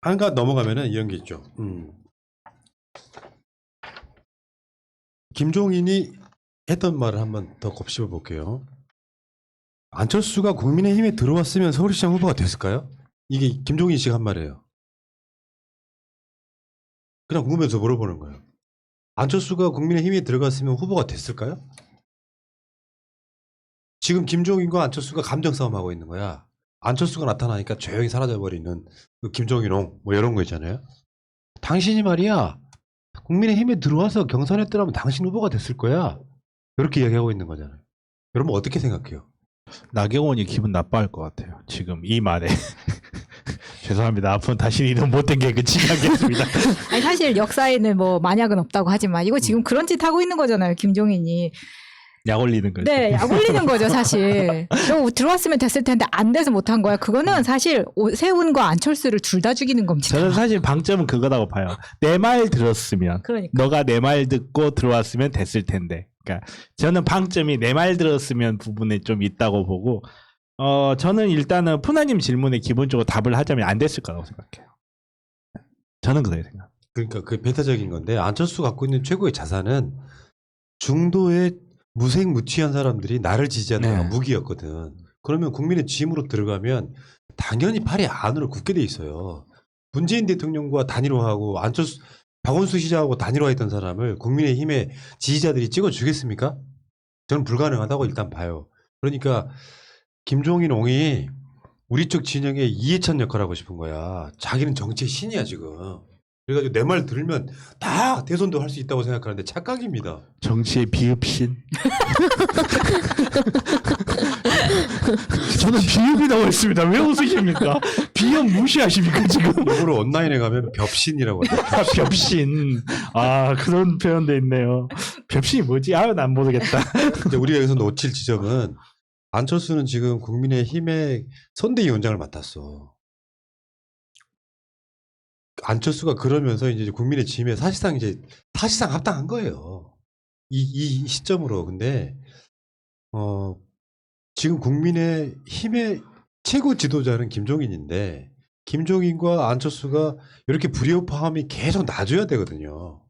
한가 넘어가면은 이런 게 있죠. 김종인이 했던 말을 한번 더 곱씹어 볼게요. 안철수가 국민의힘에 들어왔으면 서울시장 후보가 됐을까요? 이게 김종인 씨가 한 말이에요. 그냥 궁금해서 물어보는 거예요. 안철수가 국민의힘에 들어갔으면 후보가 됐을까요? 지금 김종인과 안철수가 감정 싸움하고 있는 거야. 안철수가 나타나니까 조용히 사라져버리는 그 김종인옹 뭐 이런 거 있잖아요. 당신이 말이야 국민의힘에 들어와서 경선했더라면 당신 후보가 됐을 거야. 이렇게 이야기하고 있는 거잖아요. 여러분 어떻게 생각해요? 나경원이 기분 나빠할 것 같아요. 지금 이 말에. 죄송합니다. 앞으로 다시 이런 못된 개그 치지 않겠습니다. 아니 사실 역사에는 뭐 만약은 없다고 하지만 이거 지금 그런 짓 하고 있는 거잖아요. 김종인이. 약 올리는 거죠. 네, 약 올리는 거죠, 사실. 들어왔으면 됐을 텐데 안 돼서 못한 거야. 그거는 사실 오세훈과 안철수를 둘 다 죽이는 겁니다. 저는 사실 방점은 그거라고 봐요. 내 말 들었으면, 그러니까. 너가 내 말 듣고 들어왔으면 됐을 텐데. 그러니까 저는 방점이 내 말 들었으면 부분에 좀 있다고 보고, 저는 일단은 푸나님 질문에 기본적으로 답을 하자면 안 됐을 거라고 생각해요. 저는 그래요 생각. 그러니까 그 배타적인 건데 안철수 갖고 있는 최고의 자산은 중도의 무색무취한 사람들이 나를 지지하는 네. 무기였거든. 그러면 국민의 짐으로 들어가면 당연히 팔이 안으로 굳게 돼 있어요. 문재인 대통령과 단일화하고 박원순 시장하고 단일화했던 사람을 국민의힘의 지지자들이 찍어주겠습니까? 저는 불가능하다고 일단 봐요. 그러니까 김종인 옹이 우리 쪽 진영의 이해찬 역할을 하고 싶은 거야. 자기는 정치의 신이야 지금. 그래가지고 내 말 들으면 다 대선도 할 수 있다고 생각하는데 착각입니다. 정치의 비읍신. 저는 비읍이라고 했습니다. 왜 웃으십니까? 비읍 무시하십니까 지금? 일부러 온라인에 가면 벽신이라고 하죠. 아, 벽신. 아, 그런 표현도 있네요. 벽신이 뭐지? 아, 난 모르겠다. 이제 우리가 여기서 놓칠 지점은 안철수는 지금 국민의힘의 선대위원장을 맡았어. 안철수가 그러면서 이제 국민의 짐에 사실상 합당한 거예요. 이 시점으로. 근데 지금 국민의힘의 최고 지도자는 김종인인데 김종인과 안철수가 이렇게 불협화음이 계속 놔줘야 되거든요.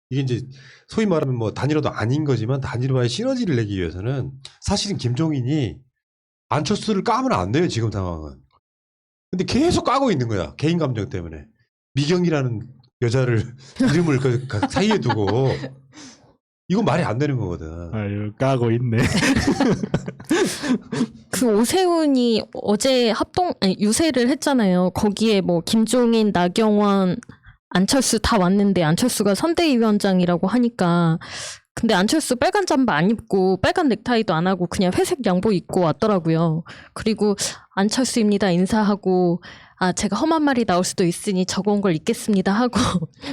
이게 이제 소위 말하면 뭐 단일화도 아닌 거지만 단일화의 시너지를 내기 위해서는 사실은 김종인이 안철수를 까면 안 돼요, 지금 상황은. 근데 계속 까고 있는 거야, 개인 감정 때문에. 미경이라는 여자를 이름을 그 사이에 두고 이건 말이 안 되는 거거든. 아유, 까고 있네. 그 오세훈이 어제 유세를 했잖아요. 거기에 뭐 김종인, 나경원, 안철수 다 왔는데 안철수가 선대위원장이라고 하니까 근데 안철수 빨간 잠바 안 입고 빨간 넥타이도 안 하고 그냥 회색 양복 입고 왔더라고요. 그리고 안철수입니다 인사하고 제가 험한 말이 나올 수도 있으니 적어온 걸 읽겠습니다 하고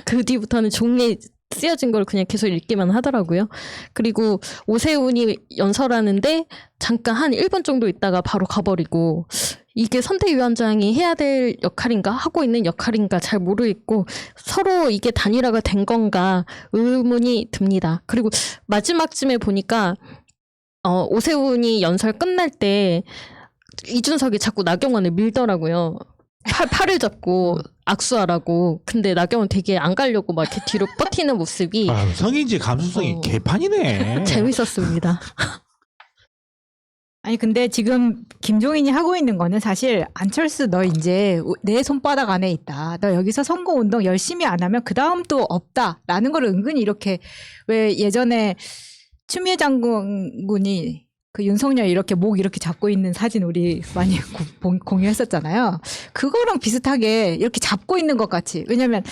그 뒤부터는 종이에 쓰여진 걸 그냥 계속 읽기만 하더라고요. 그리고 오세훈이 연설하는데 잠깐 한 1분 정도 있다가 바로 가버리고 이게 선대위원장이 해야 될 역할인가 하고 있는 역할인가 잘 모르겠고 서로 이게 단일화가 된 건가 의문이 듭니다. 그리고 마지막쯤에 보니까 오세훈이 연설 끝날 때 이준석이 자꾸 나경원을 밀더라고요. 팔을 잡고 악수하라고. 근데 나경원 되게 안 가려고 막 이렇게 뒤로 뻗히는 모습이 성인지 감수성이 개판이네. 재밌었습니다. 아니 근데 지금 김종인이 하고 있는 거는 사실 안철수 너 이제 내 손바닥 안에 있다. 너 여기서 선거운동 열심히 안 하면 그 다음 또 없다라는 걸 은근히 이렇게 왜 예전에 추미애 장군이 그 윤석열 이렇게 목 이렇게 잡고 있는 사진 우리 많이 공유했었잖아요. 그거랑 비슷하게 이렇게 잡고 있는 것 같이. 왜냐면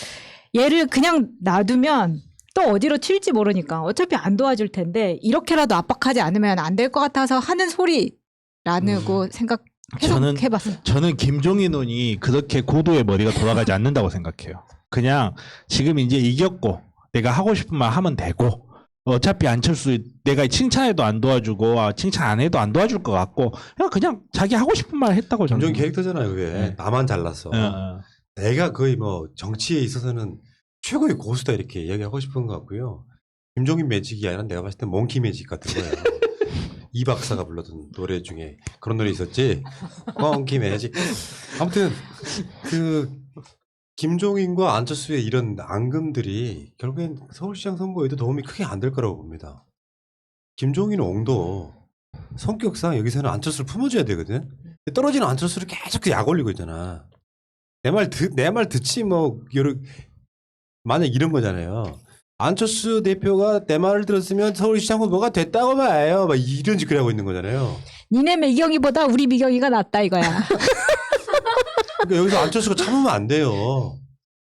얘를 그냥 놔두면 또 어디로 튈지 모르니까 어차피 안 도와줄 텐데 이렇게라도 압박하지 않으면 안 될 것 같아서 하는 소리라고 생각해봤어요. 저는 김종인 의원이 그렇게 고도의 머리가 돌아가지 않는다고 생각해요. 그냥 지금 이제 이겼고 내가 하고 싶은 말 하면 되고 어차피 안철수 내가 칭찬해도 안 도와주고 칭찬 안 해도 안 도와줄 것 같고 그냥 자기 하고 싶은 말 했다고 저는. 김종인 캐릭터잖아요, 그게. 네. 나만 잘났어. 내가 거의 뭐 정치에 있어서는 최고의 고수다 이렇게 이야기하고 싶은 것 같고요. 김종인 매직이 아니라 내가 봤을 때 몽키 매직 같은 거예요. 이 박사가 불렀던 노래 중에 그런 노래 있었지. 몽키 매직. 아무튼 그 김종인과 안철수의 이런 앙금들이 결국엔 서울시장 선거에도 도움이 크게 안 될 거라고 봅니다. 김종인 옹도 성격상 여기서는 안철수를 품어줘야 되거든. 근데 떨어지는 안철수를 계속 약 올리고 있잖아. 내 말 듣지 뭐 만약 이런 거잖아요. 안철수 대표가 내 말을 들었으면 서울시장 후보가 됐다고 봐요. 막 이런 짓을 하고 있는 거잖아요. 니네 미경이보다 우리 미경이가 낫다 이거야. 그러니까 여기서 안철수가 참으면 안 돼요.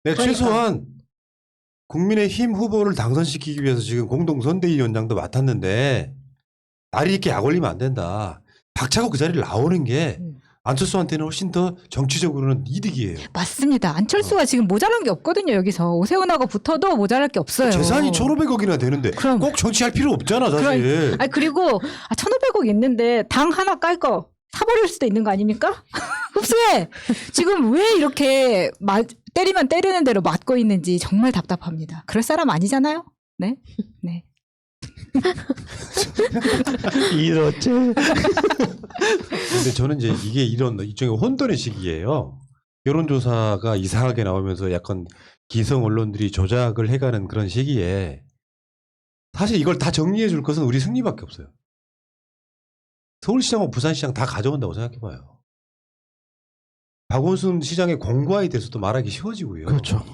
내가 그러니까. 최소한 국민의힘 후보를 당선시키기 위해서 지금 공동선대위원장도 맡았는데 날이 이렇게 약 올리면 안 된다. 박차고 그 자리를 나오는 게 안철수한테는 훨씬 더 정치적으로는 이득이에요. 맞습니다. 안철수가 지금 모자란 게 없거든요. 여기서 오세훈하고 붙어도 모자랄 게 없어요. 재산이 1,500억이나 되는데 그럼. 꼭 정치할 필요 없잖아 사실. 아니 그리고 1,500억 있는데 당 하나 깔 거 사버릴 수도 있는 거 아닙니까? 흡수해. 지금 왜 이렇게 때리면 때리는 대로 맞고 있는지 정말 답답합니다. 그럴 사람 아니잖아요. 네. 네. 이렇지. 근데 저는 이제 이게 이런 일종의 혼돈의 시기예요. 여론조사가 이상하게 나오면서 약간 기성 언론들이 조작을 해가는 그런 시기에 사실 이걸 다 정리해 줄 것은 우리 승리밖에 없어요. 서울시장하고 부산시장 다 가져온다고 생각해봐요. 박원순 시장의 공과에 대해서도 말하기 쉬워지고요. 그렇죠.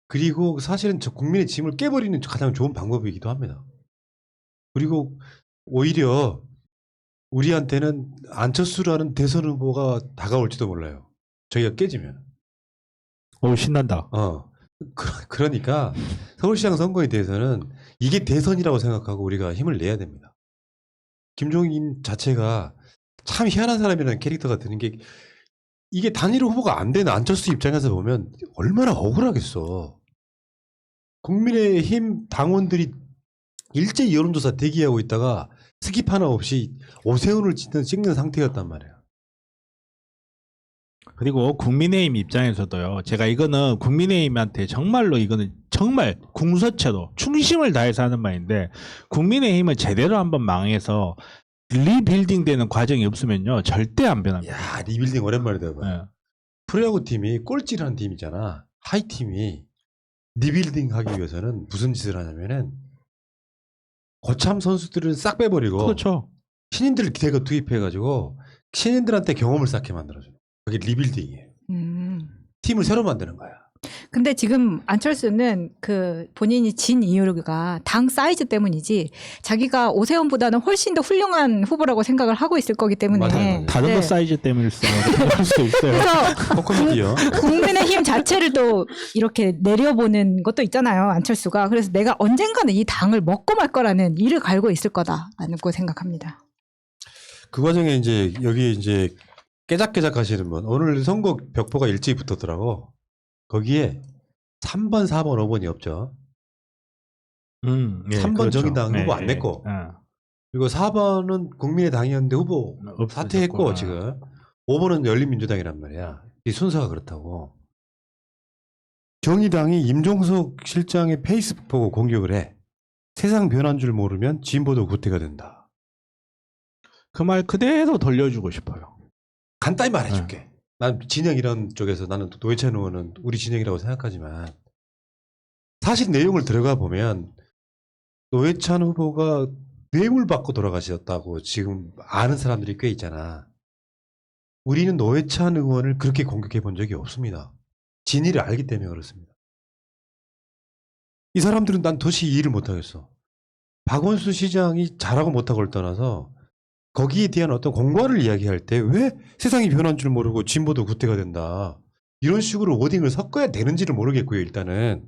그리고 사실은 저 국민의 짐을 깨버리는 가장 좋은 방법이기도 합니다. 그리고 오히려 우리한테는 안철수라는 대선 후보가 다가올지도 몰라요. 저희가 깨지면. 오 신난다. 그러니까 서울시장 선거에 대해서는 이게 대선이라고 생각하고 우리가 힘을 내야 됩니다. 김종인 자체가 참 희한한 사람이라는 캐릭터가 드는 게 이게 단일 후보가 안 되는 안철수 입장에서 보면 얼마나 억울하겠어. 국민의힘 당원들이 일제히 여론조사 대기하고 있다가 스킵 하나 없이 오세훈을 찍는 상태였단 말이야. 그리고 국민의힘 입장에서도요. 제가 이거는 국민의힘한테 정말로 이거는 정말 궁서체도 충심을 다해서 하는 말인데 국민의힘을 제대로 한번 망해서 리빌딩 되는 과정이 없으면요. 절대 안 변합니다. 야, 리빌딩 오랜만이다. 봐. 네. 프로야구 팀이 꼴찌라는 팀이잖아. 하이 팀이 리빌딩 하기 위해서는 무슨 짓을 하냐면은 고참 선수들을 싹 빼버리고 그렇죠. 신인들을 대거 투입해가지고 신인들한테 경험을 쌓게 만들어줘. 그게 리빌딩이에요. 팀을 새로 만드는 거야. 근데 지금 안철수는 그 본인이 진 이유가 당 사이즈 때문이지 자기가 오세훈보다는 훨씬 더 훌륭한 후보라고 생각을 하고 있을 거기 때문에 맞아요. 다른 네. 거 사이즈 때문일 수도 있어요. 그래서 코코미디요. 국민의힘 자체를 또 이렇게 내려보는 것도 있잖아요. 안철수가. 그래서 내가 언젠가는 이 당을 먹고 말 거라는 이를 갈고 있을 거다라는 거 생각합니다. 그 과정에 이제 여기 이제 깨작깨작 하시는 분 오늘 선거 벽보가 일찍 붙었더라고. 거기에 3번, 4번, 5번이 없죠. 예, 3번 그렇죠. 정의당 후보 안 냈고. 그리고 4번은 국민의 당이었는데 후보 사퇴했고 지금 5번은 열린민주당이란 말이야. 이 순서가 그렇다고. 정의당이 임종석 실장의 페이스북 보고 공격을 해. 세상 변한 줄 모르면 진보도 구태가 된다. 그 말 그대로 돌려주고 싶어요. 간단히 말해줄게. 난 진영 이런 쪽에서 나는 노회찬 의원은 우리 진영이라고 생각하지만 사실 내용을 들어가 보면 노회찬 후보가 뇌물 받고 돌아가셨다고 지금 아는 사람들이 꽤 있잖아. 우리는 노회찬 의원을 그렇게 공격해 본 적이 없습니다. 진위를 알기 때문에 그렇습니다. 이 사람들은 난 도저히 이해를 못하겠어. 박원순 시장이 잘하고 못하고를 떠나서 거기에 대한 어떤 공과를 이야기할 때 왜 세상이 변한 줄 모르고 진보도 구태가 된다. 이런 식으로 워딩을 섞어야 되는지를 모르겠고요. 일단은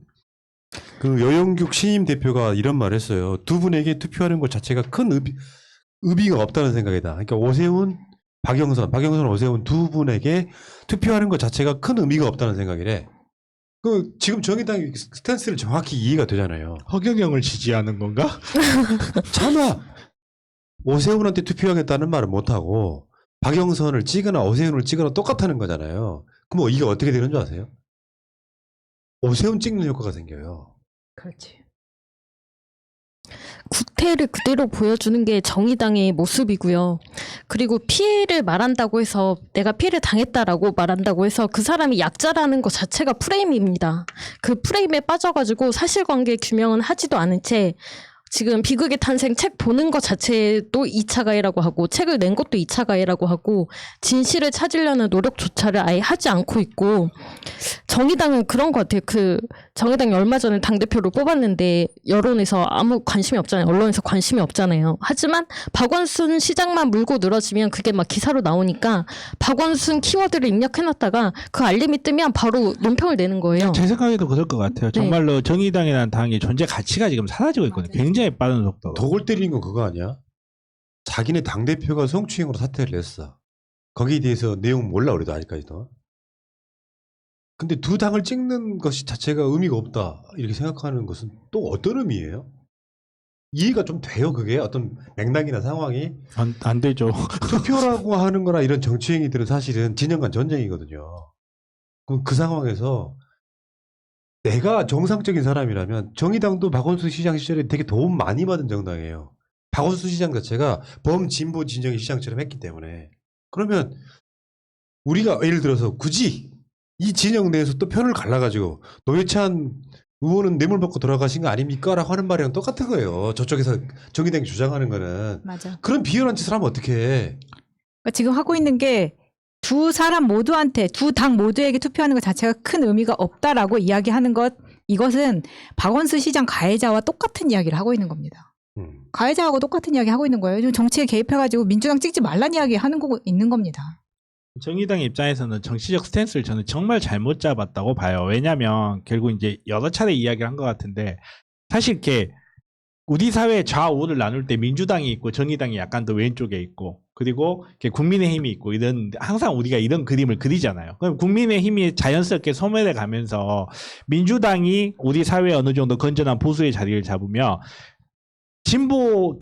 그 여영규 신임 대표가 이런 말을 했어요. 두 분에게 투표하는 것 자체가 큰 의미가 없다는 생각이다. 그러니까 오세훈, 박영선, 오세훈 두 분에게 투표하는 것 자체가 큰 의미가 없다는 생각이래. 그 지금 정의당 스탠스를 정확히 이해가 되잖아요. 허경영을 지지하는 건가? 차마 오세훈한테 투표하겠다는 말은 못하고 박영선을 찍거나 오세훈을 찍거나 똑같다는 거잖아요. 그럼 이게 어떻게 되는 줄 아세요? 오세훈 찍는 효과가 생겨요. 그렇지. 모태를 그대로 보여주는 게 정의당의 모습이고요. 그리고 피해를 말한다고 해서 내가 피해를 당했다라고 말한다고 해서 그 사람이 약자라는 것 자체가 프레임입니다. 그 프레임에 빠져가지고 사실관계 규명은 하지도 않은 채 지금 비극의 탄생 책 보는 것 자체도 2차 가해라고 하고 책을 낸 것도 2차 가해라고 하고 진실을 찾으려는 노력조차를 아예 하지 않고 있고 정의당은 그런 것 같아요. 그 정의당이 얼마 전에 당대표를 뽑았는데 여론에서 아무 관심이 없잖아요. 언론에서 관심이 없잖아요. 하지만 박원순 시장만 물고 늘어지면 그게 막 기사로 나오니까 박원순 키워드를 입력해놨다가 그 알림이 뜨면 바로 논평을 내는 거예요. 제 생각에도 그럴 것 같아요. 네. 정말로 정의당이라는 당의 존재 가치가 지금 사라지고 있거든요. 굉장히 빠른 속도로. 더 골 때리는 건 그거 아니야? 자기네 당대표가 성추행으로 사퇴를 했어. 거기에 대해서 내용 몰라 우리도 아직까지도. 근데 두 당을 찍는 것이 자체가 의미가 없다 이렇게 생각하는 것은 또 어떤 의미예요? 이해가 좀 돼요 그게 어떤 맥락이나 상황이. 안 되죠. 투표라고 하는 거나 이런 정치 행위들은 사실은 진영 간 전쟁이거든요. 그럼 그 상황에서 내가 정상적인 사람이라면 정의당도 박원순 시장 시절에 되게 도움 많이 받은 정당이에요. 박원순 시장 자체가 범진보 진영의 시장처럼 했기 때문에. 그러면 우리가 예를 들어서 굳이 이 진영 내에서 또 편을 갈라가지고 노회찬 의원은 뇌물 받고 돌아가신 거 아닙니까? 라고 하는 말이랑 똑같은 거예요. 저쪽에서 정의당이 주장하는 거는. 맞아. 그런 비열한 짓을 하면 어떡해. 그러니까 지금 하고 있는 게 두 사람 모두한테 두 당 모두에게 투표하는 것 자체가 큰 의미가 없다라고 이야기하는 것 이것은 박원순 시장 가해자와 똑같은 이야기를 하고 있는 겁니다. 가해자하고 똑같은 이야기 하고 있는 거예요. 좀 정치에 개입해가지고 민주당 찍지 말란 이야기 하는 거 있는 겁니다. 정의당 입장에서는 정치적 스탠스를 저는 정말 잘못 잡았다고 봐요. 왜냐하면 결국 이제 여러 차례 이야기를 한 것 같은데 사실 이렇게 우리 사회 좌우를 나눌 때 민주당이 있고 정의당이 약간 더 왼쪽에 있고 그리고 이렇게 국민의힘이 있고 이런 항상 우리가 이런 그림을 그리잖아요. 그럼 국민의힘이 자연스럽게 소멸해 가면서 민주당이 우리 사회에 어느 정도 건전한 보수의 자리를 잡으면 진보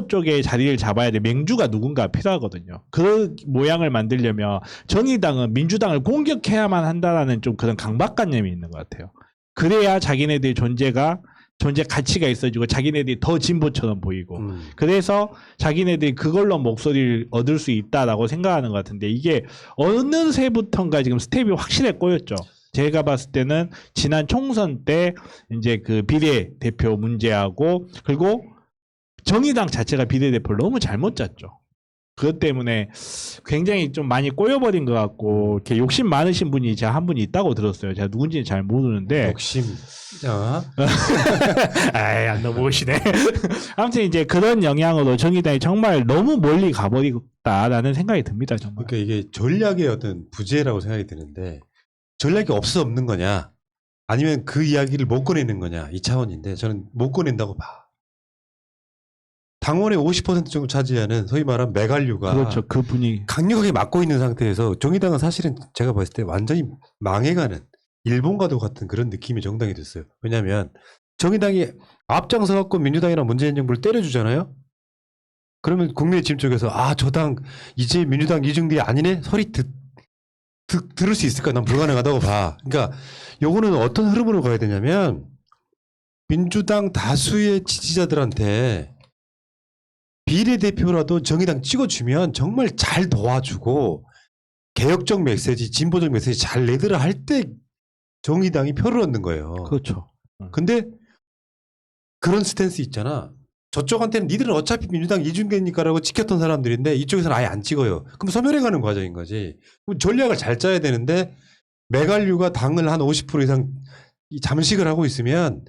쪽의 자리를 잡아야 돼. 맹주가 누군가 필요하거든요. 그 모양을 만들려면 정의당은 민주당을 공격해야만 한다라는 좀 그런 강박관념이 있는 것 같아요. 그래야 자기네들의 존재 가치가 있어지고 자기네들이 더 진보처럼 보이고 그래서 자기네들이 그걸로 목소리를 얻을 수 있다라고 생각하는 것 같은데 이게 어느새부턴가 지금 스텝이 확실히 꼬였죠. 제가 봤을 때는 지난 총선 때 이제 그 비례대표 문제하고 그리고 정의당 자체가 비례대표를 너무 잘못 짰죠. 그것 때문에 굉장히 좀 많이 꼬여버린 것 같고 이렇게 욕심 많으신 분이 제가 한 분이 있다고 들었어요. 제가 누군지는 잘 모르는데 욕심. 아이 안 넘어오시네. 아무튼 이제 그런 영향으로 정의당이 정말 너무 멀리 가버리겠다라는 생각이 듭니다. 정말. 그러니까 이게 전략의 어떤 부재라고 생각이 드는데 전략이 없어 없는 거냐 아니면 그 이야기를 못 꺼내는 거냐 이 차원인데 저는 못 꺼낸다고 봐. 당원의 50% 정도 차지하는 소위 말하는 매관류가 그렇죠. 그 분이 강력하게 막고 있는 상태에서 정의당은 사실은 제가 봤을 때 완전히 망해가는 일본과도 같은 그런 느낌의 정당이 됐어요. 왜냐하면 정의당이 앞장서 갖고 민주당이랑 문재인 정부를 때려주잖아요. 그러면 국민의힘 쪽에서 저 당 이제 민주당 이중대 아니네 소리 들을 수 있을까? 난 불가능하다고 봐. 그러니까 요거는 어떤 흐름으로 가야 되냐면 민주당 다수의 지지자들한테 비례대표라도 정의당 찍어주면 정말 잘 도와주고 개혁적 메시지, 진보적 메시지 잘 내더라 할 때 정의당이 표를 얻는 거예요. 그렇죠. 근데 그런 스탠스 있잖아. 저쪽한테는 니들은 어차피 민주당 이중대니까라고 지켰던 사람들인데 이쪽에서는 아예 안 찍어요. 그럼 소멸해가는 과정인 거지. 그럼 전략을 잘 짜야 되는데 매관류가 당을 한 50% 이상 잠식을 하고 있으면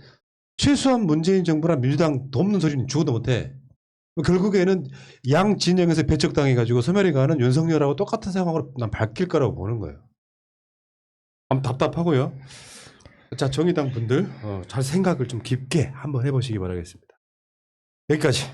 최소한 문재인 정부나 민주당 돕는 소리는 죽어도 못해. 결국에는 양 진영에서 배척당해가지고 소멸해가는 윤석열하고 똑같은 상황으로 난 바뀔 거라고 보는 거예요. 답답하고요. 자, 정의당 분들 잘 생각을 좀 깊게 한번 해보시기 바라겠습니다. 여기까지.